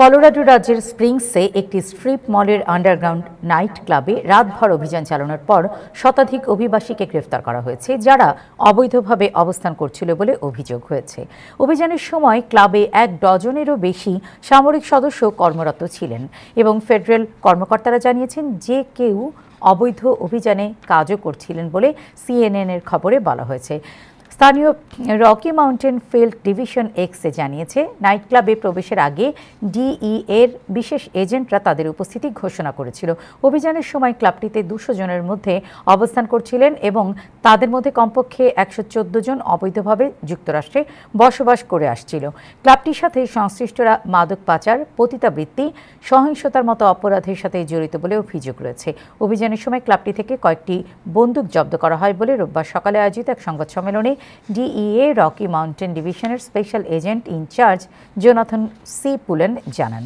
Colorado রাজ্যের স্প্রিংসে একটি strip মলের আন্ডারগ্রাউন্ড নাইট ক্লাবে রাতভর অভিযান চালানোর পর শতাধিক অভিবাসীকে গ্রেফতার করা হয়েছে, যারা অবৈধভাবে অবস্থান করছিল বলে অভিযোগ হয়েছে। অভিযানের সময় ক্লাবে 1 ডজনেরও বেশি সামরিক সদস্য কর্মরত ছিলেন এবং ফেডারেল কর্মকর্তারা জানিয়েছেন যে কেউ অবৈধ অভিযানে কাজও করছিলেন বলে সিএনএন-এর খবরে বলা হয়েছে। স্থানীয় রকি মাউন্টেন ফিল্ড ডিভিশন এক্সে জানিয়েছে, নাইট ক্লাবে প্রবেশের আগে ডিই-এর বিশেষ এজেন্টরা তাদের উপস্থিতি ঘোষণা করেছিল। অভিযানের সময় ক্লাবটিতে 200 জনের মধ্যে অবস্থান করছিলেন এবং তাদের মধ্যে কমপক্ষে 114 জন অবৈধভাবে যুক্তরাষ্ট্রে বসবাস করে আসছিল। ক্লাবটির সাথে সংশ্লিষ্টরা মাদক পাচার, পতিতাবৃত্তি, সহিংসতার মতো অপরাধের সাথে জড়িত বলে অভিযোগ রয়েছে। অভিযানের সময় ক্লাবটি থেকে কয়েকটি বন্দুক জব্দ করা হয় বলে রোববার সকালে আয়োজিত এক সংবাদ সম্মেলনে ডিই-এ রকি মাউন্টেন ডিভিশনের special agent incharge Jonathan C Pullen জানান।